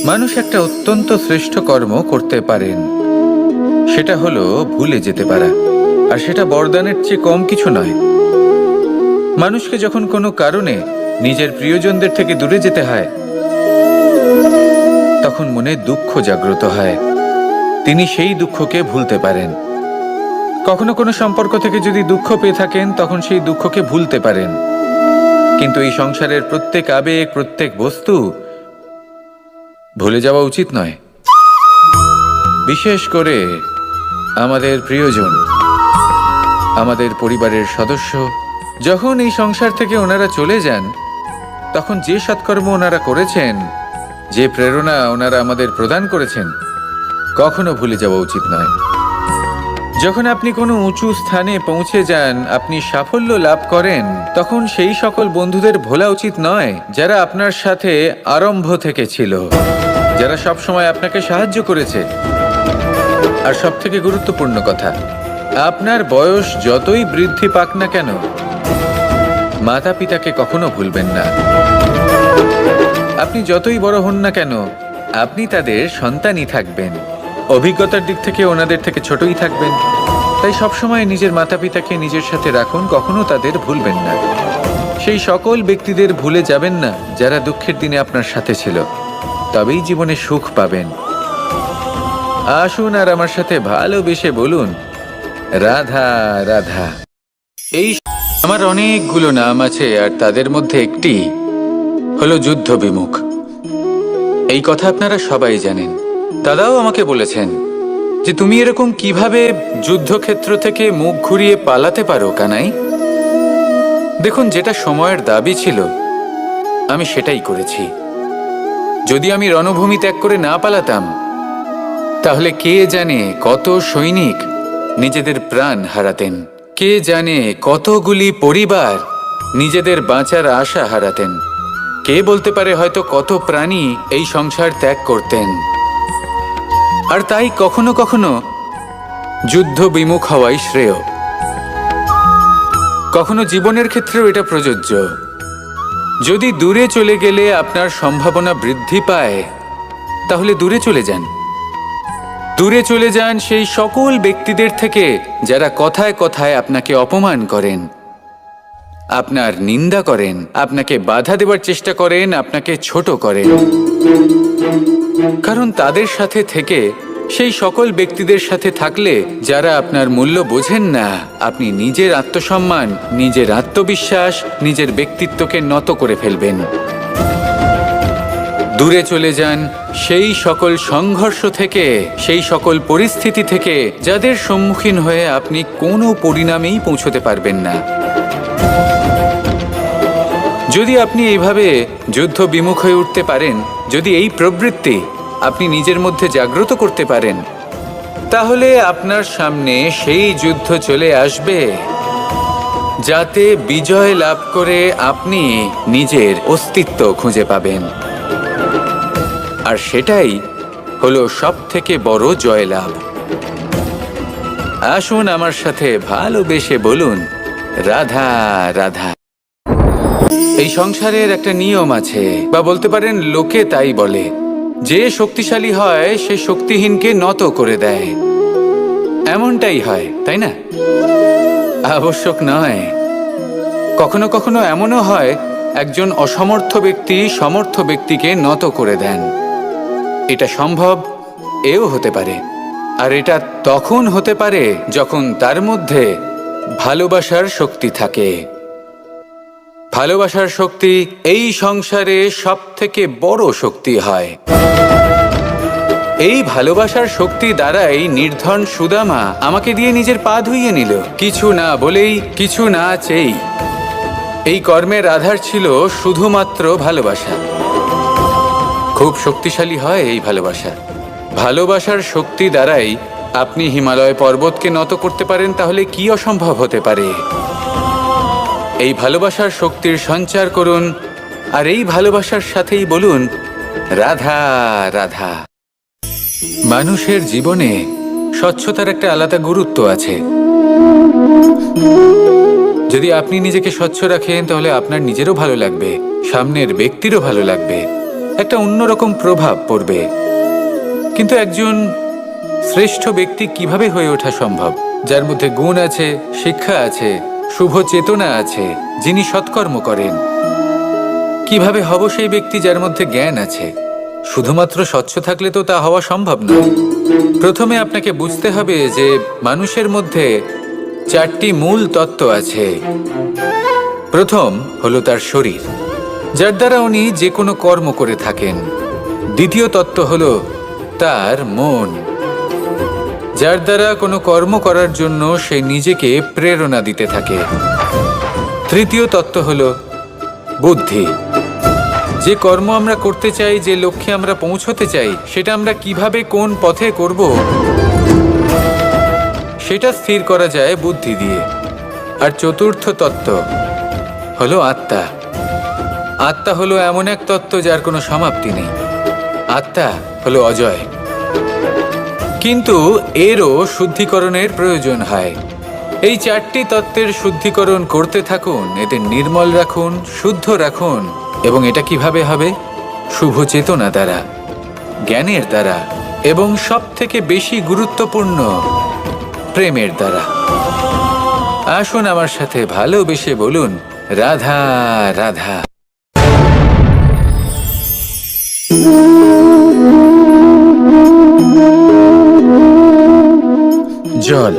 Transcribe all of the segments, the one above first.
মানুষ একটা অত্যন্ত শ্রেষ্ঠ কর্ম করতে পারেন, সেটা হলো ভুলে যেতে পারা। আর সেটা বরদানের চেয়ে কম কিছু নয়। মানুষকে যখন কোনো কারণে নিজের প্রিয়জনদের থেকে দূরে যেতে হয়, তখন মনে দুঃখ জাগ্রত হয়। তিনি সেই দুঃখকে ভুলতে পারেন। কখনো কোনো সম্পর্ক থেকে যদি দুঃখ পেয়ে থাকেন, তখন সেই দুঃখকে ভুলতে পারেন। কিন্তু এই সংসারের প্রত্যেক আবেগ, প্রত্যেক বস্তু ভুলে যাওয়া উচিত নয়। বিশেষ করে আমাদের প্রিয়জন, আমাদের পরিবারের সদস্য। যখন এই সংসার থেকে ওনারা চলে যান, তখন যে সৎকর্ম ওনারা করেছেন, যে প্রেরণা ওনারা আমাদের প্রদান করেছেন, কখনো ভুলে যাওয়া উচিত নয়। যখন আপনি কোনো উঁচু স্থানে পৌঁছে যান, আপনি সাফল্য লাভ করেন, তখন সেই সকল বন্ধুদের ভোলা উচিত নয় যারা আপনার সাথে আরম্ভ থেকে ছিল, যারা সবসময় আপনাকে সাহায্য করেছে। আর সবথেকে গুরুত্বপূর্ণ কথা, আপনার বয়স যতই বৃদ্ধি পাক না কেন, মাতা পিতাকে কখনো ভুলবেন না। আপনি যতই বড় হন না কেন, আপনি তাদের সন্তানই থাকবেন। অভিজ্ঞতার দিক থেকে ওনাদের থেকে ছোটই থাকবেন। তাই সবসময় নিজের মাতা পিতাকে নিজের সাথে রাখুন, কখনো তাদের ভুলবেন না। সেই সকল ব্যক্তিদের ভুলে যাবেন না যারা দুঃখের দিনে আপনার সাথে ছিল, তবেই জীবনে সুখ পাবেন। আসুন আর আমার সাথে ভালোবেসে বলুন, রাধা রাধা। এই আমার অনেকগুলো নাম আছে, আর তাদের মধ্যে একটি হলো যুদ্ধ বিমুখ। এই কথা আপনারা সবাই জানেন। দাদাও আমাকে বলেছেন যে তুমি এরকম কিভাবে যুদ্ধক্ষেত্র থেকে মুখ ঘুরিয়ে পালাতে পারো কানাই। দেখুন, যেটা সময়ের দাবি ছিল আমি সেটাই করেছি। যদি আমি রণভূমি ত্যাগ করে না পালাতাম, তাহলে কে জানে কত সৈনিক নিজেদের প্রাণ হারাতেন, কে জানে কতগুলি পরিবার নিজেদের বাঁচার আশা হারাতেন, কে বলতে পারে হয়তো কত প্রাণী এই সংসার ত্যাগ করতেন। আর তাই কখনো কখনো যুদ্ধ বিমুখ হওয়াই শ্রেয়। কখনো জীবনের ক্ষেত্রেও এটা প্রযোজ্য। যদি দূরে চলে গেলে আপনার সম্ভাবনা বৃদ্ধি পায়, তাহলে দূরে চলে যান। দূরে চলে যান সেই সকল ব্যক্তিদের থেকে যারা কথায় কথায় আপনাকে অপমান করেন, আপনার নিন্দা করেন, আপনাকে বাধা দেওয়ার চেষ্টা করেন, আপনাকে ছোট করেন। কারণ তাদের সাথে থেকে, সেই সকল ব্যক্তিদের সাথে থাকলে যারা আপনার মূল্য বোঝেন না, আপনি নিজের আত্মসম্মান, নিজের আত্মবিশ্বাস, নিজের ব্যক্তিত্বকে নত করে ফেলবেন। দূরে চলে যান সেই সকল সংঘর্ষ থেকে, সেই সকল পরিস্থিতি থেকে যাদের সম্মুখীন হয়ে আপনি কোনো পরিণামেই পৌঁছতে পারবেন না। যদি আপনি এইভাবে যুদ্ধ বিমুখ হয়ে উঠতে পারেন, যদি এই প্রবৃত্তি আপনি নিজের মধ্যে জাগ্রত করতে পারেন, তাহলে আপনার সামনে সেই যুদ্ধ চলে আসবে যাতে বিজয় লাভ করে আপনি নিজের অস্তিত্ব খুঁজে পাবেন। আর সেটাই হলো সবথেকে বড় জয়লাভ। আসুন আমার সাথে ভালোবেসে বলুন, রাধা রাধা। এই সংসারের একটা নিয়ম আছে, বা বলতে পারেন লোকে তাই বলে, যে শক্তিশালী হয় সে শক্তিহীনকে নত করে দেয়। এমনটাই হয়, তাই না? আবশ্যক নয়। কখনো কখনো এমনও হয় একজন অসমর্থ ব্যক্তি সমর্থ ব্যক্তিকে নত করে দেন। এটা সম্ভব, এও হতে পারে। আর এটা তখন হতে পারে যখন তার মধ্যে ভালোবাসার শক্তি থাকে। ভালোবাসার শক্তি এই সংসারে সবথেকে বড় শক্তি হয়। এই ভালোবাসার শক্তি দ্বারাই নির্ধন সুদামা আমাকে দিয়ে নিজের পা ধুইয়ে নিল, কিছু না বলেই, কিছু না চেয়েই। এই কর্মের আধার ছিল শুধুমাত্র ভালোবাসা। খুব শক্তিশালী হয় এই ভালোবাসা। ভালোবাসার শক্তি দ্বারাই আপনি হিমালয় পর্বতকে নত করতে পারেন, তাহলে কি অসম্ভব হতে পারে? এই ভালোবাসার শক্তির সঞ্চার করুন, আর এই ভালোবাসার সাথেই বলুন, রাধা রাধা। মানুষের জীবনে স্বচ্ছতার একটা আলাদা গুরুত্ব আছে। যদি আপনি নিজেকে স্বচ্ছ রাখেন, তাহলে আপনার নিজেরও ভালো লাগবে, সামনের ব্যক্তিরও ভালো লাগবে। একটা অন্যরকম প্রভাব পড়বে। কিন্তু একজন শ্রেষ্ঠ ব্যক্তি কিভাবে হয়ে ওঠা সম্ভব? যার মধ্যে গুণ আছে, শিক্ষা আছে, শুভ চেতনা আছে, যিনি সৎকর্ম করেন। কিভাবে হব সেই ব্যক্তি যার মধ্যে জ্ঞান আছে? শুধুমাত্র স্বচ্ছ থাকলে তো তা হওয়া সম্ভব নয়। প্রথমে আপনাকে বুঝতে হবে যে মানুষের মধ্যে 4টি মূল তত্ত্ব আছে। প্রথম হলো তার শরীর, যার দ্বারা উনি যে কোনো কর্ম করে থাকেন। দ্বিতীয় তত্ত্ব হলো তার মন, যার দ্বারা কোনো কর্ম করার জন্য সে নিজেকে প্রেরণা দিতে থাকে। তৃতীয় তত্ত্ব হলো বুদ্ধি, যে কর্ম আমরা করতে চাই, যে লক্ষ্যে আমরা পৌঁছতে চাই, সেটা আমরা কিভাবে কোন পথে করব সেটা স্থির করা যায় বুদ্ধি দিয়ে। আর চতুর্থ তত্ত্ব হলো আত্মা। আত্মা হলো এমন এক তত্ত্ব যার কোনো সমাপ্তি নেই। আত্মা হলো অজয়। কিন্তু এরও শুদ্ধিকরণের প্রয়োজন হয়। এই 4টি তত্ত্বের শুদ্ধিকরণ করতে থাকুন, এদের নির্মল রাখুন, শুদ্ধ রাখুন। এবং এটা কিভাবে হবে? শুভ চেতনা দ্বারা, জ্ঞানের দ্বারা, এবং সবথেকে বেশি গুরুত্বপূর্ণ প্রেমের দ্বারা। আসুন আমার সাথে ভালোবেসে বলুন, রাধা রাধা। জল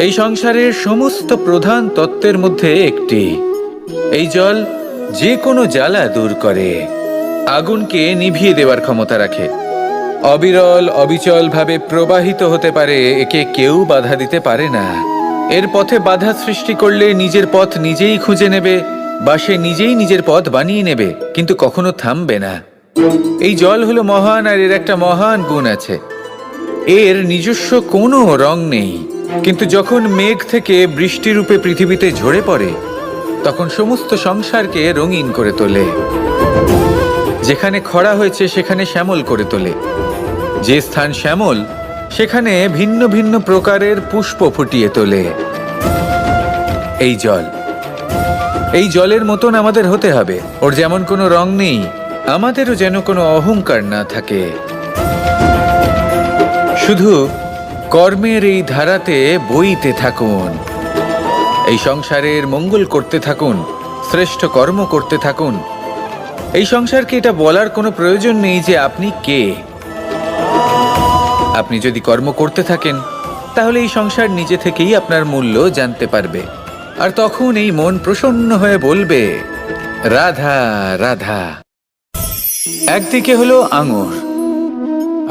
এই সংসারের সমস্ত প্রধান তত্ত্বের মধ্যে একটি। এই জল যে কোনো জ্বালা দূর করে, আগুনকে নিভিয়ে দেওয়ার ক্ষমতা রাখে, অবিরল অবিচল ভাবে প্রবাহিত হতে পারে, একে কেউ বাধা দিতে পারে না। এর পথে বাধা সৃষ্টি করলে নিজের পথ নিজেই খুঁজে নেবে, বা সে নিজেই নিজের পথ বানিয়ে নেবে, কিন্তু কখনো থামবে না। এই জল হলো মহান, আর এর একটা মহান গুণ আছে, এর নিজস্ব কোনো রং নেই। কিন্তু যখন মেঘ থেকে বৃষ্টিরূপে পৃথিবীতে ঝরে পড়ে, তখন সমস্ত সংসারকে রঙিন করে তোলে। যেখানে খরা হয়েছে সেখানে শ্যামল করে তোলে, যে স্থান শ্যামল সেখানে ভিন্ন ভিন্ন প্রকারের পুষ্প ফুটিয়ে তোলে। এই জল, এই জলের মতন আমাদের হতে হবে। ওর যেমন কোনো রং নেই, আমাদেরও যেন কোনো অহংকার না থাকে। শুধু কর্মের এই ধারাতে বইতে থাকুন, এই সংসারের মঙ্গল করতে থাকুন, শ্রেষ্ঠ কর্ম করতে থাকুন। এই সংসারকে এটা বলার কোনো প্রয়োজন নেই যে আপনি কে। আপনি যদি কর্ম করতে থাকেন, তাহলে এই সংসার নিজে থেকেই আপনার মূল্য জানতে পারবে। আর তখন এই মন প্রসন্ন হয়ে বলবে, রাধা রাধা। একদিকে হলো আঙুর,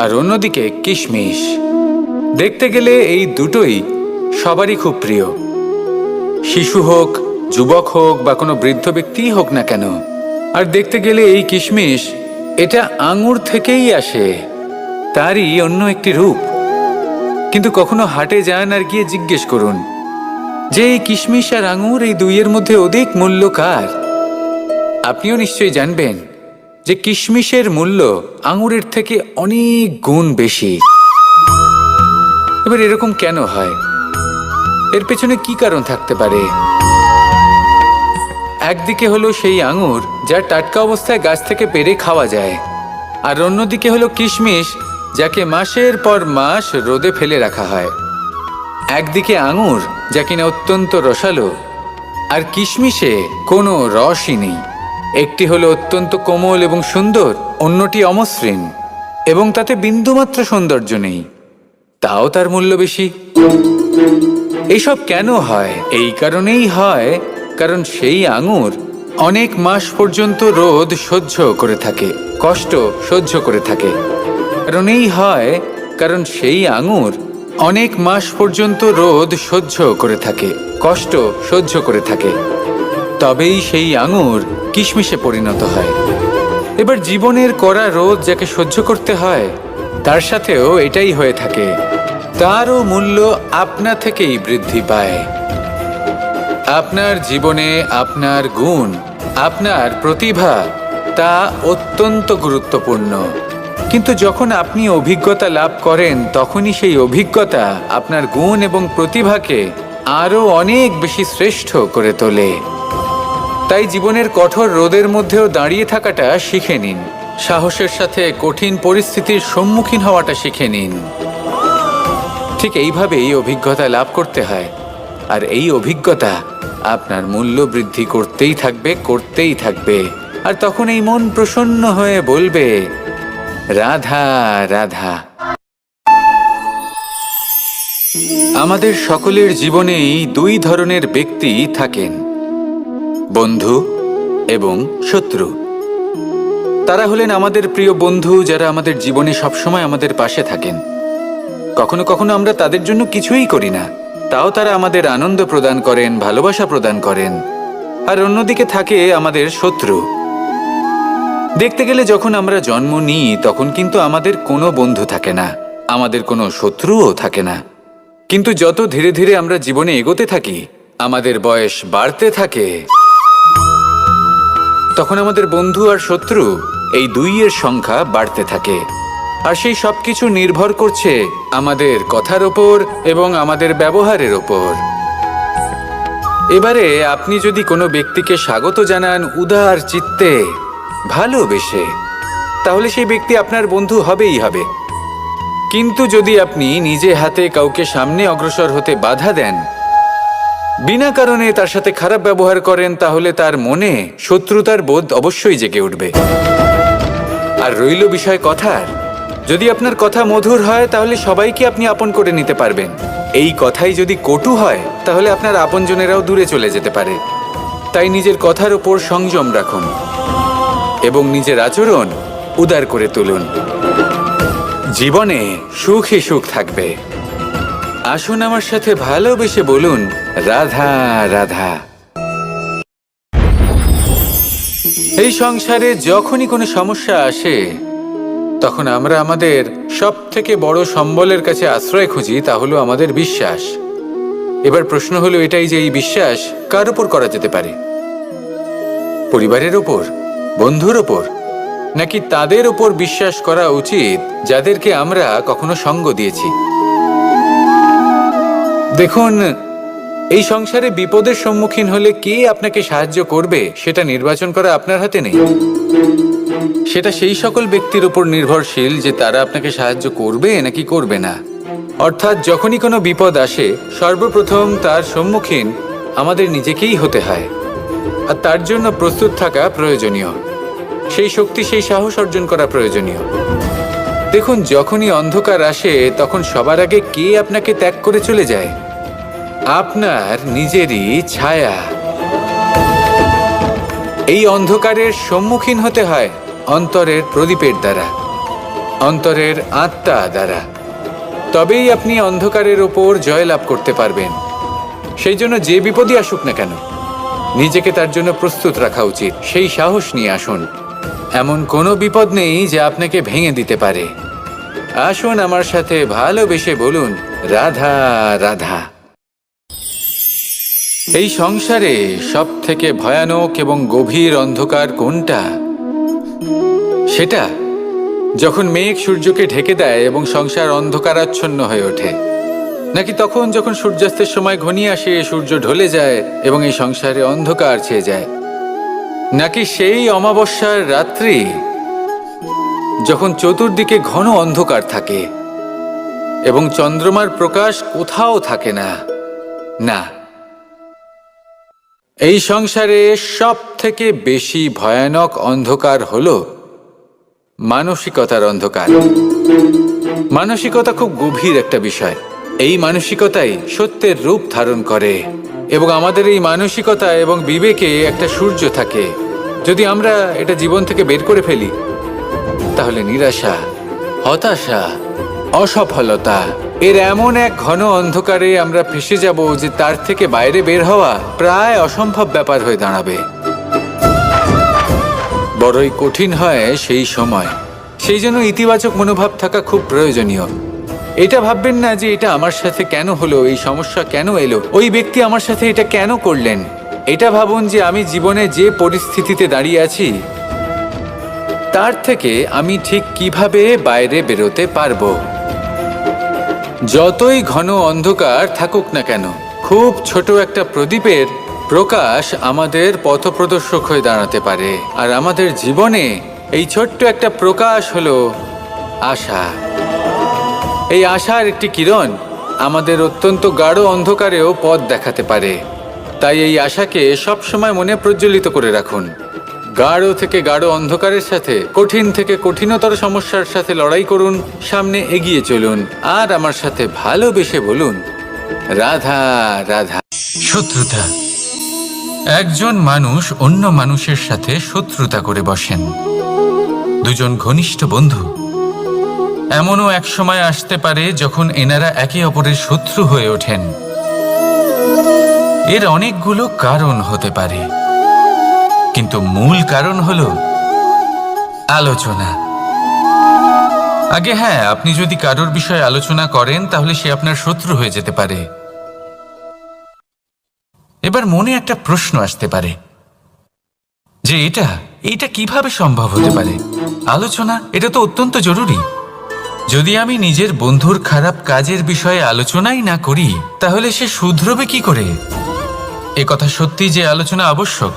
আর অন্যদিকে কিশমিশ। দেখতে গেলে এই দুটোই সবারই খুব প্রিয়। শিশু হোক, যুবক হোক, বা কোনো বৃদ্ধ ব্যক্তিই হোক না কেন। আর দেখতে গেলে এই কিশমিশ, এটা আঙুর থেকেই আসে, তারই অন্য একটি রূপ। কিন্তু কখনো হাটে যান আর গিয়ে জিজ্ঞেস করুন যে এই কিশমিশ আর আঙুর, এই দুইয়ের মধ্যে অধিক মূল্য কার? আপনিও নিশ্চয়ই জানবেন যে কিশমিশের মূল্য আঙুরের থেকে অনেক গুণ বেশি। এবার এরকম কেন হয়? এর পেছনে কি কারণ থাকতে পারে? একদিকে হলো সেই আঙুর যা টাটকা অবস্থায় গাছ থেকে পেড়ে খাওয়া যায়, আর অন্যদিকে হলো কিশমিশ যাকে মাসের পর মাস রোদে ফেলে রাখা হয়। একদিকে আঙুর যা কিনা অত্যন্ত রসালো, আর কিশমিশে কোনো রসই নেই। একটি হলো অত্যন্ত কোমল এবং সুন্দর, অন্যটি অমসৃণ এবং তাতে বিন্দুমাত্র সৌন্দর্য নেই, তাও তার মূল্য বেশি। এইসব কেন হয়? এই কারণেই হয় কারণ সেই আঙুর অনেক মাস পর্যন্ত রোদ সহ্য করে থাকে, কষ্ট সহ্য করে থাকে। কারণেই হয় কারণ সেই আঙুর অনেক মাস পর্যন্ত রোদ সহ্য করে থাকে, কষ্ট সহ্য করে থাকে। তবেই সেই আঙুর কিশমিশে পরিণত হয়। এবার জীবনের কড়া রোদ যাকে সহ্য করতে হয়, তার সাথেও এটাই হয়ে থাকে। তারও মূল্য আপনা থেকেই বৃদ্ধি পায়। আপনার জীবনে আপনার গুণ, আপনার প্রতিভা, তা অত্যন্ত গুরুত্বপূর্ণ। কিন্তু যখন আপনি অভিজ্ঞতা লাভ করেন, তখনই সেই অভিজ্ঞতা আপনার গুণ এবং প্রতিভাকে আরও অনেক বেশি শ্রেষ্ঠ করে তোলে। তাই জীবনের কঠোর রোদের মধ্যেও দাঁড়িয়ে থাকাটা শিখে নিন। সাহসের সাথে কঠিন পরিস্থিতির সম্মুখীন হওয়াটা শিখে নিন। ঠিক এইভাবেই অভিজ্ঞতা লাভ করতে হয়, আর এই অভিজ্ঞতা আপনার মূল্য বৃদ্ধি করতেই থাকবে। আর তখন এই মন প্রসন্ন হয়ে বলবে, রাধা রাধা। আমাদের সকলের জীবনেই দুই ধরনের ব্যক্তি থাকেন, বন্ধু এবং শত্রু। তারা হলেন আমাদের প্রিয় বন্ধু, যারা আমাদের জীবনে সবসময় আমাদের পাশে থাকেন। কখনো কখনো আমরা তাদের জন্য কিছুই করি না, তাও তারা আমাদের আনন্দ প্রদান করেন, ভালোবাসা প্রদান করেন। আর অন্যদিকে থাকে আমাদের শত্রু। দেখতে গেলে যখন আমরা জন্ম নিই তখন কিন্তু আমাদের কোনো বন্ধু থাকে না, আমাদের কোনো শত্রুও থাকে না। কিন্তু যত ধীরে ধীরে আমরা জীবনে এগোতে থাকি, আমাদের বয়স বাড়তে থাকে, তখন আমাদের বন্ধু আর শত্রু এই দুইয়ের সংখ্যা বাড়তে থাকে। আর সেই সবকিছু নির্ভর করছে আমাদের কথার ওপর এবং আমাদের ব্যবহারের ওপর। এবারে আপনি যদি কোনো ব্যক্তিকে স্বাগত জানান উদার চিত্তে, ভালোবেসে, তাহলে সেই ব্যক্তি আপনার বন্ধু হবেই হবে। কিন্তু যদি আপনি নিজে হাতে কাউকে সামনে অগ্রসর হতে বাধা দেন, বিনা কারণে তার সাথে খারাপ ব্যবহার করেন, তাহলে তার মনে শত্রুতার বোধ অবশ্যই জেগে উঠবে। আর রইল বিষয় কথার, যদি আপনার কথা মধুর হয় তাহলে সবাইকে আপনি আপন করে নিতে পারবেন। এই কথাই যদি কটু হয় তাহলে আপনার আপনজনেরাও দূরে চলে যেতে পারে। তাই নিজের কথার ওপর সংযম রাখুন এবং নিজের আচরণ উদার করে তুলুন। জীবনে সুখই সুখ থাকবে। আসুন আমার সাথে ভালোবেসে বলুন, রাধা রাধা। এই সংসারে যখনই কোনো সমস্যা আসে তখন আমরা আমাদের সব থেকে বড় সম্বলের কাছে আশ্রয় খুঁজি, তা হলো আমাদের বিশ্বাস। এবার প্রশ্ন হলো এটাই যে এই বিশ্বাস কার ওপর করা যেতে পারে? পরিবারের ওপর, বন্ধুর ওপর, নাকি তাদের ওপর বিশ্বাস করা উচিত যাদেরকে আমরা কখনো সঙ্গ দিয়েছি? দেখুন, এই সংসারে বিপদের সম্মুখীন হলে কে আপনাকে সাহায্য করবে সেটা নির্বাচন করা আপনার হাতে নেই। সেটা সেই সকল ব্যক্তির উপর নির্ভরশীল যে তারা আপনাকে সাহায্য করবে নাকি করবে না। অর্থাৎ যখনই কোনো বিপদ আসে সর্বপ্রথম তার সম্মুখীন আমাদের নিজেকেই হতে হয়, আর তার জন্য প্রস্তুত থাকা প্রয়োজনীয়। সেই শক্তি, সেই সাহস অর্জন করা প্রয়োজনীয়। দেখুন, যখনই অন্ধকার আসে তখন সবার আগে কে আপনাকে ত্যাগ করে চলে যায়? আপনার নিজেরই ছায়া। এই অন্ধকারের সম্মুখীন হতে হয় অন্তরের প্রদীপের দ্বারা, অন্তরের আত্মা দ্বারা। তবেই আপনি অন্ধকারের ওপর জয়লাভ করতে পারবেন। সেই জন্য যে বিপদই আসুক না কেন, নিজেকে তার জন্য প্রস্তুত রাখা উচিত। সেই সাহস নিয়ে আসুন। এমন কোনো বিপদ নেই যা আপনাকে ভেঙে দিতে পারে। আসুন আমার সাথে ভালোবেসে বলুন, রাধা রাধা। এই সংসারে সব থেকে ভয়ানক এবং গভীর অন্ধকার কোনটা? সেটা যখন মেঘ সূর্যকে ঢেকে দেয় এবং সংসার অন্ধকারাচ্ছন্ন হয়ে ওঠে, নাকি তখন যখন সূর্যাস্তের সময় ঘনিয়ে আসে, সূর্য ঢলে যায় এবং এই সংসারে অন্ধকার ছেয়ে যায়, নাকি সেই অমাবস্যার রাত্রি যখন চতুর্দিকে ঘন অন্ধকার থাকে এবং চন্দ্রমার প্রকাশ কোথাও থাকে না? না, এই সংসারে সব থেকে বেশি ভয়ানক অন্ধকার হলো মানসিকতার অন্ধকার। মানসিকতা খুব গভীর একটা বিষয়। এই মানসিকতাই সত্যের রূপ ধারণ করে এবং আমাদের এই মানসিকতা এবং বিবেকে একটা সূর্য থাকে। যদি আমরা এটা জীবন থেকে বের করে ফেলি তাহলে নিরাশা, হতাশা, অসফলতা এর এমন এক ঘন অন্ধকারে আমরা ফেসে যাব যে তার থেকে বাইরে বের হওয়া প্রায় অসম্ভব ব্যাপার হয়ে দাঁড়াবে। বড়ই কঠিন হয় সেই সময়। সেই জন্য ইতিবাচক মনোভাব থাকা খুব প্রয়োজনীয়। এটা ভাববেন না যে এটা আমার সাথে কেন হলো, এই সমস্যা কেন এলো, ওই ব্যক্তি আমার সাথে এটা কেন করলেন। এটা ভাবুন যে আমি জীবনে যে পরিস্থিতিতে দাঁড়িয়ে আছি তার থেকে আমি ঠিক কিভাবে বাইরে বেরোতে পারবো। যতই ঘন অন্ধকার থাকুক না কেন, খুব ছোট একটা প্রদীপের প্রকাশ আমাদের পথপ্রদর্শক হয়ে দাঁড়াতে পারে আর আমাদের জীবনে এই ছোট্ট একটা প্রকাশ হলো আশা। এই আশার একটি কিরণ আমাদের অত্যন্ত গাঢ় অন্ধকারেও পথ দেখাতে পারে। তাই এই আশাকে সবসময় মনে প্রজ্বলিত করে রাখুন। গাঢ় থেকে গাঢ় অন্ধকারের সাথে, কঠিন থেকে কঠিনতর সমস্যার সাথে লড়াই করুন, সামনে এগিয়ে চলুন, আর আমার সাথে ভালোবেসে বলুন, রাধা রাধা। শত্রুতা। একজন মানুষ অন্য মানুষের সাথে শত্রুতা করে বসেন। দুজন ঘনিষ্ঠ বন্ধু, এমনও এক সময় আসতে পারে যখন এনারা একে অপরের শত্রু হয়ে ওঠেন। এর অনেকগুলো কারণ হতে পারে, কিন্তু মূল কারণ হলো আলোচনা। আগে হ্যাঁ, আপনি যদি কারোর বিষয়ে আলোচনা করেন তাহলে সে আপনার শত্রু হয়ে যেতে পারে। এবার মনে একটা প্রশ্ন আসতে পারে যে এটা কিভাবে সম্ভব হতে পারে? আলোচনা, এটা তো অত্যন্ত জরুরি। যদি আমি নিজের বন্ধুর খারাপ কাজের বিষয়ে আলোচনাই না করি তাহলে সে শুধরবে কি করে? এ কথা সত্যি যে আলোচনা আবশ্যক,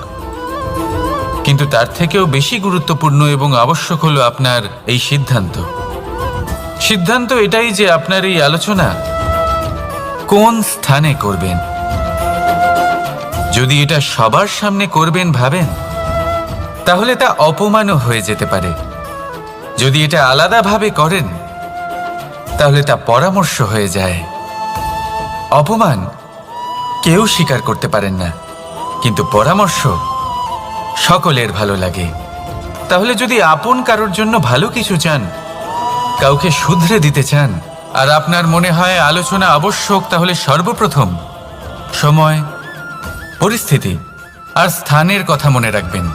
কিন্তু তার থেকেও বেশি গুরুত্বপূর্ণ এবং আবশ্যক হলো আপনার এই সিদ্ধান্ত এটাই যে আপনার এই আলোচনা কোন স্থানে করবেন। যদি এটা সবার সামনে করবেন ভাবেন, তাহলে তা অপমানও হয়ে যেতে পারে। যদি এটা আলাদাভাবে করেন তাহলে তা পরামর্শ হয়ে যায়। অপমান কেউ স্বীকার করতে পারেন না, কিন্তু পরামর্শ সকলের ভালো লাগে। তাহলে যদি আপন কারোর জন্য ভালো কিছু চান, কাউকে শুধরে দিতে চান, আর আপনার মনে হয় আলোচনা আবশ্যক, তাহলে সর্বপ্রথম সময়, পরিস্থিতি আর স্থানের কথা মনে রাখবেন।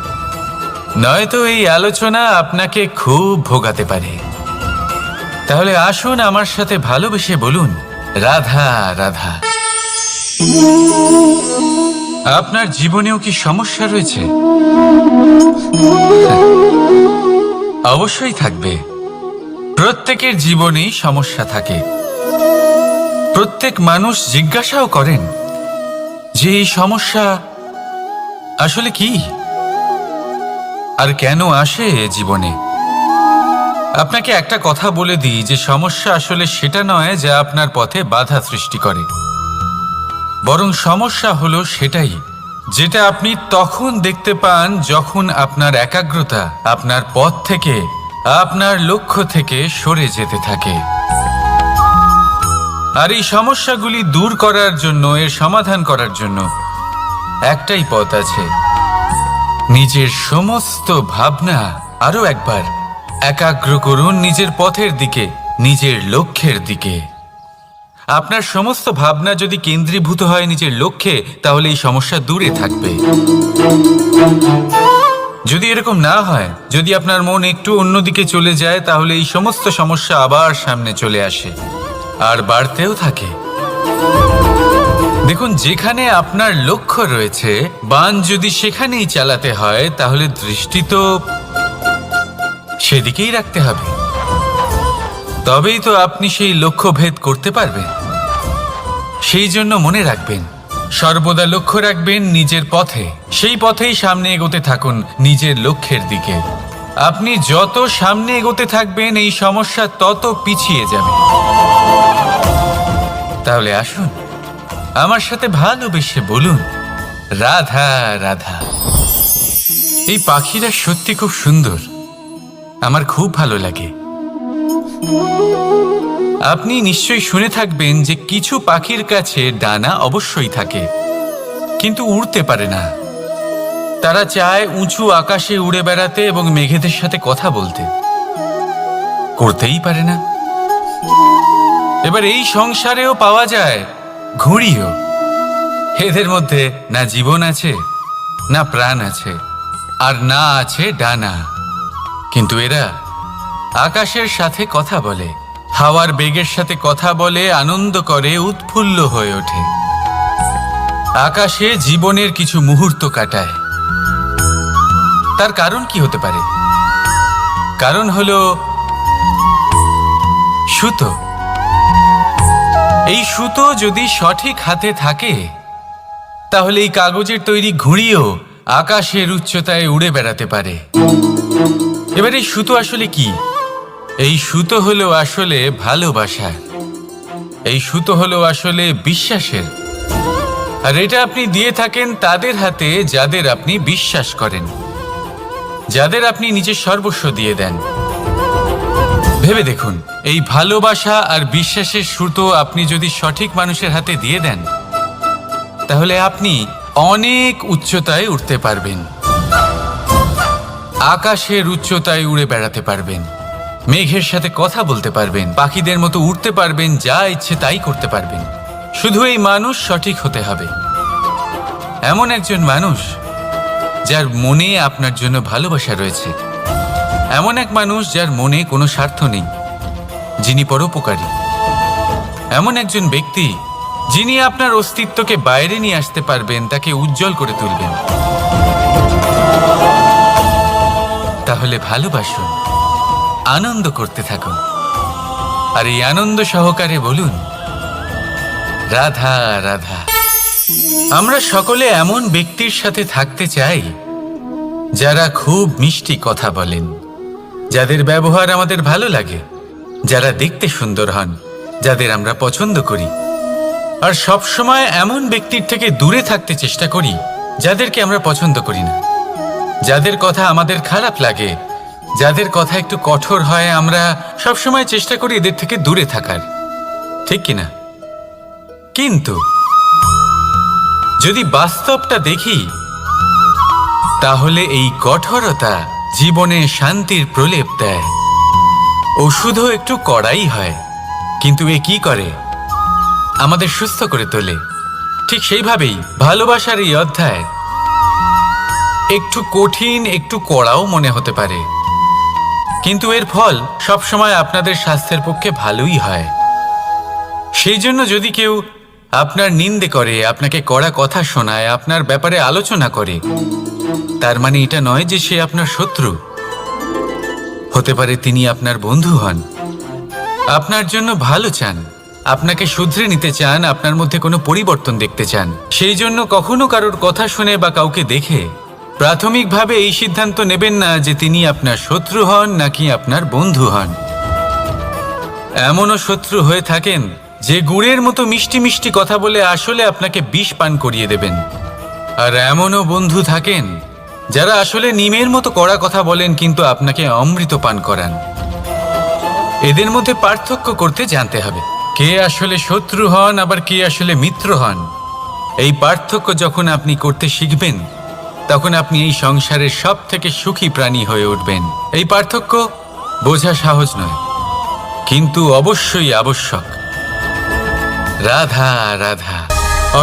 নয়তো এই আলোচনা আপনাকে খুব ভোগাতে পারে। তাহলে আসুন আমার সাথে ভালোবেসে বলুন, রাধা রাধা। আপনার জীবনেও কি সমস্যা রয়েছে? অবশ্যই থাকবে। প্রত্যেকের জীবনেই সমস্যা থাকে। প্রত্যেক মানুষ জিজ্ঞাসাও করেন যে এই সমস্যা আসলে কি আর কেন আসে জীবনে। আপনাকে একটা কথা বলে দিই যে সমস্যা আসলে সেটা নয় যা আপনার পথে বাধা সৃষ্টি করে, বরং সমস্যা হলো সেটাই যেটা আপনি তখন দেখতে পান যখন আপনার একাগ্রতা আপনার পথ থেকে, আপনার লক্ষ্য থেকে সরে যেতে থাকে। আর এই সমস্যাগুলি দূর করার জন্য, এর সমাধান করার জন্য একটাই পথ আছে। নিজের সমস্ত ভাবনা আরো একবার একাগ্র করুন নিজের পথের দিকে, নিজের লক্ষ্যের দিকে। আপনার সমস্ত ভাবনা যদি কেন্দ্রীভূত হয় নিজের লক্ষ্যে, তাহলে এই সমস্যা দূরে থাকবে। যদি এরকম না হয়, যদি আপনার মন একটু অন্যদিকে চলে যায়, তাহলে এই সমস্ত সমস্যা আবার সামনে চলে আসে আর বাড়তেও থাকে। দেখুন, যেখানে আপনার লক্ষ্য রয়েছে, বান যদি সেখানেই চালাতে হয়, তাহলে দৃষ্টি তো সেদিকেই রাখতে হবে। তবেই তো আপনি সেই লক্ষ্য ভেদ করতে পারবেন। সেই জন্য মনে রাখবেন, সর্বদা লক্ষ্য রাখবেন নিজের পথে, সেই পথেই সামনে এগোতে থাকুন নিজের লক্ষ্যের দিকে। আপনি যত সামনে এগোতে থাকবেন এই সমস্যা তত পিছিয়ে যাবে। তাহলে আসুন আমার সাথে ভালোবেসে বলুন, রাধা রাধা। এই পাখিরা সত্যি খুব সুন্দর, আমার খুব ভালো লাগে। আপনি নিশ্চয়ই শুনে থাকবেন যে কিছু পাখির কাছে ডানা অবশ্যই থাকে, কিন্তু উড়তে পারে না। তারা চায় উঁচু আকাশে উড়ে বেড়াতে এবং মেঘেদের সাথে কথা বলতে, করতেই পারে না। এবার এই সংসারেও পাওয়া যায় ঘুড়িও। এদের মধ্যে না জীবন আছে, না প্রাণ আছে, আর না আছে ডানা, কিন্তু এরা আকাশের সাথে কথা বলে, হাওয়ার বেগের সাথে কথা বলে, আনন্দ করে, উৎফুল্ল হয়ে ওঠে। আকাশে জীবনের কিছু মুহূর্ত কাটায়। তার কারণ কি হতে পারে? কারণ হলো সুতো। এই সুতো যদি সঠিক হাতে থাকে, তাহলে এই কাগজের তৈরি ঘুড়িও আকাশের উচ্চতায় উড়ে বেড়াতে পারে। এবার এই সুতো আসলে কি? এই সুতো হলো আসলে ভালোবাসা, এই সুতো হলো আসলে বিশ্বাসের। আর এটা আপনি দিয়ে থাকেন তাদের হাতে যাদের আপনি বিশ্বাস করেন, যাদের আপনি নিজের সর্বস্ব দিয়ে দেন। ভেবে দেখুন, এই ভালোবাসা আর বিশ্বাসের সুতো আপনি যদি সঠিক মানুষের হাতে দিয়ে দেন, তাহলে আপনি অনেক উচ্চতায় উঠতে পারবেন, আকাশের উচ্চতায় উড়ে বেড়াতে পারবেন, মেঘের সাথে কথা বলতে পারবেন, পাখিদের মতো উড়তে পারবেন, যা ইচ্ছে তাই করতে পারবেন। শুধু এই মানুষ সঠিক হতে হবে, এমন একজন মানুষ যার মনে আপনার জন্য ভালোবাসা রয়েছে, এমন এক মানুষ যার মনে কোনো স্বার্থ নেই, যিনি পরোপকারী, এমন একজন ব্যক্তি যিনি আপনার অস্তিত্বকে বাইরে নিয়ে আসতে পারবেন, তাকে উজ্জ্বল করে তুলবেন। তাহলে ভালোবাসুন, আনন্দ করতে থাকুন, আর এই আনন্দ সহকারে বলুন, রাধা রাধা। আমরা সকলে এমন ব্যক্তির সাথে থাকতে চাই যারা খুব মিষ্টি কথা বলেন, যাদের ব্যবহার আমাদের ভালো লাগে, যারা দেখতে সুন্দর হন, যাদের আমরা পছন্দ করি। আর সব সময় এমন ব্যক্তির থেকে দূরে থাকতে চেষ্টা করি যাদেরকে আমরা পছন্দ করি না, যাদের কথা আমাদের খারাপ লাগে, যাদের কথা একটু কঠোর হয়। আমরা সব সময় চেষ্টা করি এদের থেকে দূরে থাকার, ঠিক কিনা? কিন্তু যদি বাস্তবটা দেখি, তাহলে এই কঠোরতা জীবনে শান্তির প্রলেপ দেয়। ওষুধও একটু কড়াই হয়, কিন্তু এ কি করে? আমাদের সুস্থ করে তোলে। ঠিক সেইভাবেই ভালোবাসার এই অধ্যায় একটু কঠিন, একটু কড়াও মনে হতে পারে, কিন্তু এর ফল সবসময় আপনাদের স্বাস্থ্যের পক্ষে ভালোই হয়। সেই জন্য যদি কেউ আপনার নিন্দে করে, আপনাকে কড়া কথা শোনায়, আপনার ব্যাপারে আলোচনা করে, তার মানে এটা নয় যে সে আপনার শত্রু। হতে পারে তিনি আপনার বন্ধু হন, আপনার জন্য ভালো চান, আপনাকে শুধরে নিতে চান, আপনার মধ্যে কোনো পরিবর্তন দেখতে চান। সেই জন্য কখনো কারোর কথা শুনে বা কাউকে দেখে প্রাথমিকভাবে এই সিদ্ধান্ত নেবেন না যে তিনি আপনার শত্রু হন নাকি আপনার বন্ধু হন। এমনও শত্রু হয়ে থাকেন যে গুড়ের মতো মিষ্টি মিষ্টি কথা বলে আসলে আপনাকে বিষ পান করিয়ে দেবেন। আর এমনও বন্ধু থাকেন যারা আসলে নিমের মতো কড়া কথা বলেন, কিন্তু আপনাকে অমৃত পান করান। এদের মধ্যে পার্থক্য করতে জানতে হবে, কে আসলে শত্রু হন আবার কে আসলে মিত্র হন। এই পার্থক্য যখন আপনি করতে শিখবেন, তখন আপনি এই সংসারের সব থেকে সুখী প্রাণী হয়ে উঠবেন। এই পার্থক্য বোঝা সহজ নয়, কিন্তু অবশ্যই আবশ্যক। রাধা রাধা।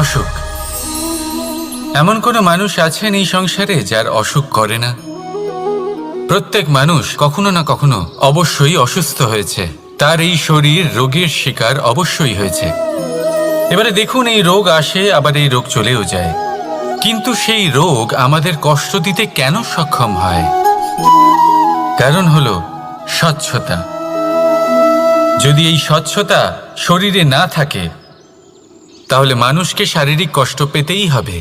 অসুখ। এমন কোনো মানুষ আছেন এই সংসারে যার অসুখ করে না? প্রত্যেক মানুষ কখনো না কখনো অবশ্যই অসুস্থ হয়েছে, তার এই শরীর রোগের শিকার অবশ্যই হয়েছে। এবারে দেখুন, এই রোগ আসে, আবার এই রোগ চলেও যায়, কিন্তু সেই রোগ আমাদের কষ্ট দিতে কেন সক্ষম হয়? কারণ হলো স্বচ্ছতা। যদি এই স্বচ্ছতা শরীরে না থাকে, তাহলে মানুষকে শারীরিক কষ্ট পেতেই হবে।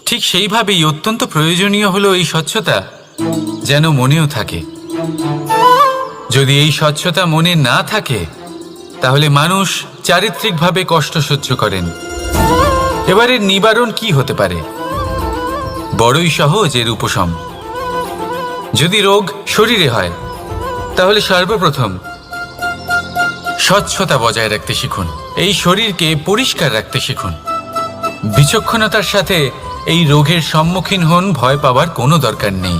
ঠিক সেইভাবেই অত্যন্ত প্রয়োজনীয় হলো এই স্বচ্ছতা যেন মনেও থাকে। যদি এই স্বচ্ছতা মনে না থাকে, তাহলে মানুষ চারিত্রিকভাবে কষ্ট সহ্য করেন। এবারে নিবারণ কি হতে পারে? বড়ই সহজ এর উপশম। যদি রোগ শরীরে হয়, তাহলে সর্বপ্রথম স্বচ্ছতা বজায় রাখতে শিখুন, এই শরীরকে পরিষ্কার রাখতে শিখুন। বিচক্ষণতার সাথে এই রোগের সম্মুখীন হন, ভয় পাওয়ার কোনো দরকার নেই।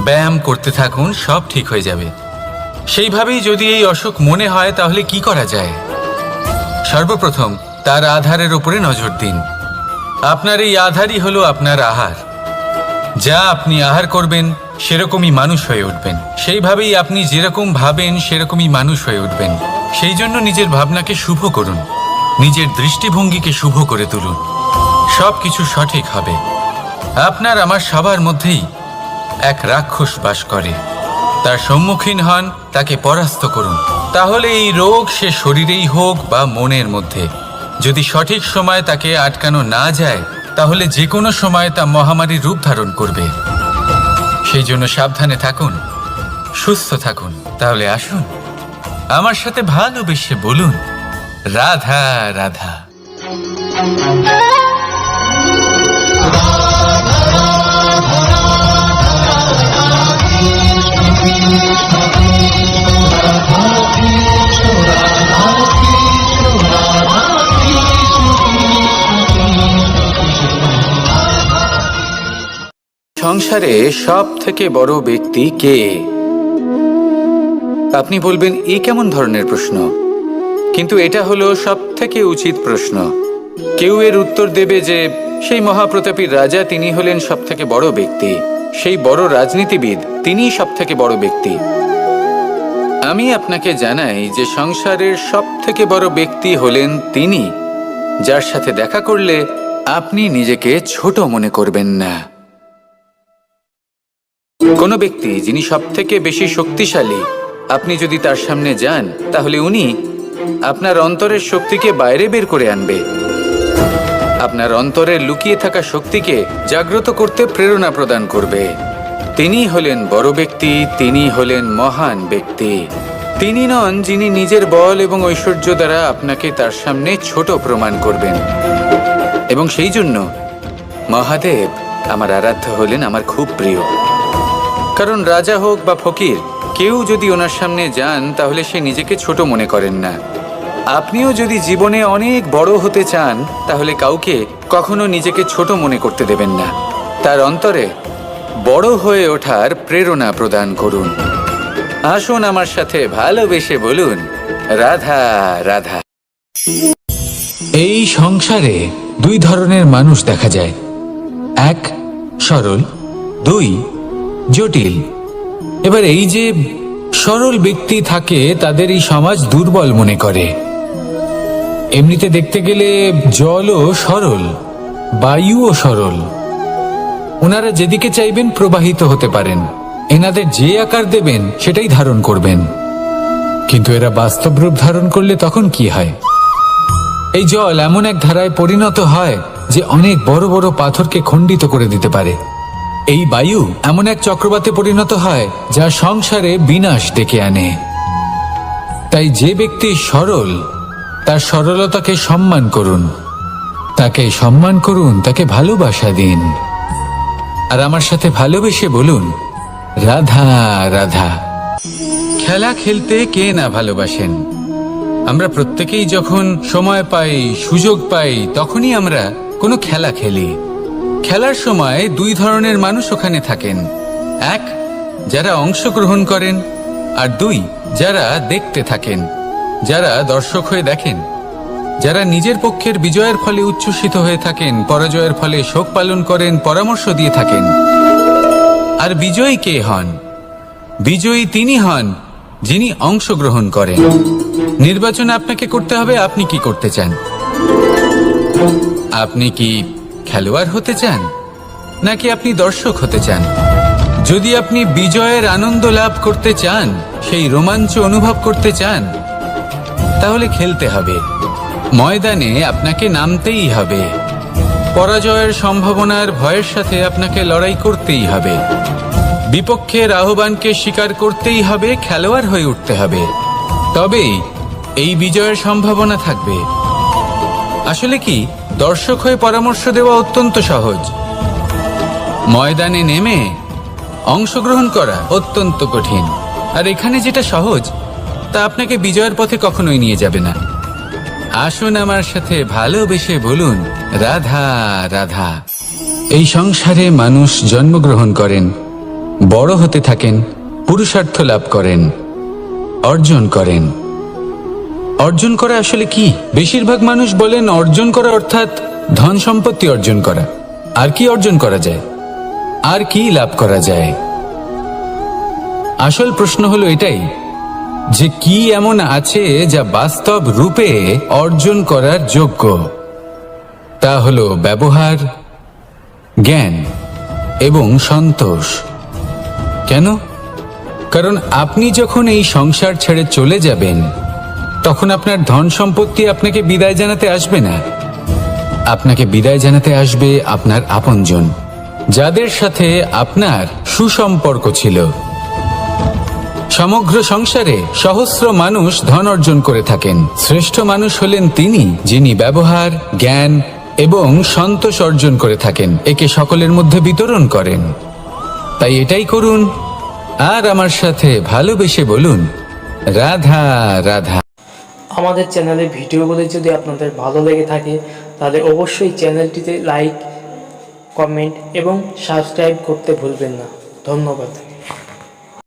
ব্যায়াম করতে থাকুন, সব ঠিক হয়ে যাবে। সেইভাবেই যদি এই অসুখ মনে হয়, তাহলে কি করা যায়? সর্বপ্রথম তার আধারের উপরে নজর দিন। আপনার এই আধারই হলো আপনার আহার। যা আপনি আহার করবেন, সেরকমই মানুষ হয়ে উঠবেন। সেইভাবেই আপনি যেরকম ভাবেন, সেরকমই মানুষ হয়ে উঠবেন। সেই জন্য নিজের ভাবনাকে শুভ করুন, নিজের দৃষ্টিভঙ্গিকে শুভ করে তুলুন, সব কিছু সঠিক হবে। আপনার আমার সবার মধ্যেই এক রাক্ষস বাস করে, তার সম্মুখীন হন, তাকে পরাস্ত করুন। তাহলে এই রোগ সে শরীরেই হোক বা মনের মধ্যে, যদি সঠিক সময় তাকে আটকানো না যায়, তাহলে যে কোনো সময় তা মহামারীর রূপ ধারণ করবে। সেই জন্য সাবধানে থাকুন, সুস্থ থাকুন। তাহলে আসুন আমার সাথে ভালোবেসে বলুন, রাধা রাধা। সংসারে সব থেকে বড় ব্যক্তি কে? আপনি বলবেন এ কেমন ধরনের প্রশ্ন, কিন্তু এটা হলো সব থেকে উচিত প্রশ্ন। কেউ এর উত্তর দেবে যে সেই মহাপ্রতাপী রাজা, তিনি হলেন সব থেকে বড় ব্যক্তি, সেই বড় রাজনীতিবিদ, তিনিই সব থেকে বড় ব্যক্তি। আমি আপনাকে জানাই যে সংসারের সব থেকে বড় ব্যক্তি হলেন তিনি, যার সাথে দেখা করলে আপনি নিজেকে ছোট মনে করবেন না। কোনো ব্যক্তি যিনি সব থেকে বেশি শক্তিশালী, আপনি যদি তার সামনে যান তাহলে উনি আপনার অন্তরের শক্তিকে বাইরে বের করে আনবে, আপনার অন্তরের লুকিয়ে থাকা শক্তিকে জাগ্রত করতে প্রেরণা প্রদান করবে। তিনি হলেন বড় ব্যক্তি, তিনি হলেন মহান ব্যক্তি। তিনি নন যিনি নিজের বল এবং ঐশ্বর্য দ্বারা আপনাকে তার সামনে ছোট প্রমাণ করবেন। এবং সেই জন্য মহাদেব আমার আরাধ্য হলেন আমার খুব প্রিয়। কারণ রাজা হোক বা ফকির, কেউ যদি ওনার সামনে যান তাহলে সে নিজেকে ছোট মনে করেন না। আপনিও যদি জীবনে অনেক বড় হতে চান তাহলে কাউকে কখনো নিজেকে ছোট মনে করতে দেবেন না। তার অন্তরে বড় হয়ে ওঠার প্রেরণা প্রদান করুন। আসুন আমার সাথে ভালোবেসে বলুন, রাধা রাধা। এই সংসারে দুই ধরনের মানুষ দেখা যায়, এক সরল, দুই জটিল। এবার এই যে সরল ব্যক্তি থাকে তাদের এই সমাজ দুর্বল মনে করে। এমনিতে দেখতে গেলে জলও সরল, বায়ুও সরল। ওনারা যেদিকে চাইবেন প্রবাহিত হতে পারেন, এনাদের যে আকার দেবেন সেটাই ধারণ করবেন। কিন্তু এরা বাস্তব রূপ ধারণ করলে তখন কি হয়? এই জল এমন এক ধারায় পরিণত হয় যে অনেক বড় বড় পাথরকে খণ্ডিত করে দিতে পারে। এই বায়ু এমন এক চক্রবাতে পরিণত হয় যা সংসারে বিনাশ ডেকে আনে। তাই যে ব্যক্তি সরল, তার সরলতাকে সম্মান করুন, তাকে সম্মান করুন, তাকে ভালোবাসা দিন। আর আমার সাথে ভালোবেসে বলুন, রাধা রাধা। খেলা খেলতে কে না ভালোবাসেন? আমরা প্রত্যেকেই যখন সময় পাই, সুযোগ পাই, তখনই আমরা কোনো খেলা খেলি। খেলার সময় দুই ধরনের মানুষ ওখানে থাকেন, এক যারা অংশগ্রহণ করেন, আর দুই যারা দেখতে থাকেন, যারা দর্শক হয়ে দেখেন, যারা নিজের পক্ষের বিজয়ের ফলে উচ্ছ্বসিত হয়ে থাকেন, পরাজয়ের ফলে শোক পালন করেন, পরামর্শ দিয়ে থাকেন। আর বিজয়ী কে হন? বিজয়ী তিনি হন যিনি অংশগ্রহণ করেন। নির্বাচন আপনাকে করতে হবে, আপনি কি করতে চান? আপনি কি খেলোয়াড় হতে চান, নাকি আপনি দর্শক হতে চান? যদি আপনি বিজয়ের আনন্দ লাভ করতে চান, সেই রোমাঞ্চ অনুভব করতে চান, তাহলে খেলতে হবে, ময়দানে আপনাকে নামতেই হবে। পরাজয়ের সম্ভাবনার ভয়ের সাথে আপনাকে লড়াই করতেই হবে, বিপক্ষের আহ্বানকে স্বীকার করতেই হবে, খেলোয়াড় হয়ে উঠতে হবে। তবেই এই বিজয়ের সম্ভাবনা থাকবে। আসলে কি, দর্শক হয়ে পরামর্শ দেওয়া অত্যন্ত সহজ, ময়দানে নেমে অংশগ্রহণ করা অত্যন্ত কঠিন। আর এখানে যেটা সহজ তা আপনাকে বিজয়ের পথে কখনোই নিয়ে যাবে না। আসুন আমার সাথে ভালোবেসে বলুন, রাধা রাধা। এই সংসারে মানুষ জন্মগ্রহণ করেন, বড় হতে থাকেন, পুরুষার্থ লাভ করেন, অর্জন করেন। অর্জন করা আসলে কি? বেশিরভাগ মানুষ বলেন অর্জন করা অর্থাৎ ধন সম্পত্তি অর্জন করা। আর কি অর্জন করা যায়? আর কি লাভ করা যায়? আসল প্রশ্ন হলো এটাই যে কি এমন আছে যা বাস্তব রূপে অর্জন করার যোগ্য। তা হলো ব্যবহার, জ্ঞান এবং সন্তোষ। কেন? কারণ আপনি যখন এই সংসার ছেড়ে চলে যাবেন তখন আপনার ধন সম্পত্তি আপনাকে বিদায় জানাতে আসবে না। আপনাকে বিদায় জানাতে আসবে আপনার আপনজন, যাদের সাথে আপনার সুসম্পর্ক ছিল। সমগ্র সংসারে সহস্র মানুষ ধন অর্জন করে থাকেন। শ্রেষ্ঠ মানুষ হলেন তিনি, যিনি ব্যবহার, জ্ঞান এবং সন্তোষ অর্জন করে থাকেন, একে সকলের মধ্যে বিতরণ করেন। তাই এটাই করুন আর আমার সাথে ভালোবেসে বলুন, রাধা রাধা। আমাদের চ্যানেলের ভিডিওগুলি যদি আপনাদের ভালো লেগে থাকে তাহলে অবশ্যই চ্যানেলটিতে লাইক, কমেন্ট এবং সাবস্ক্রাইব করতে ভুলবেন না। ধন্যবাদ।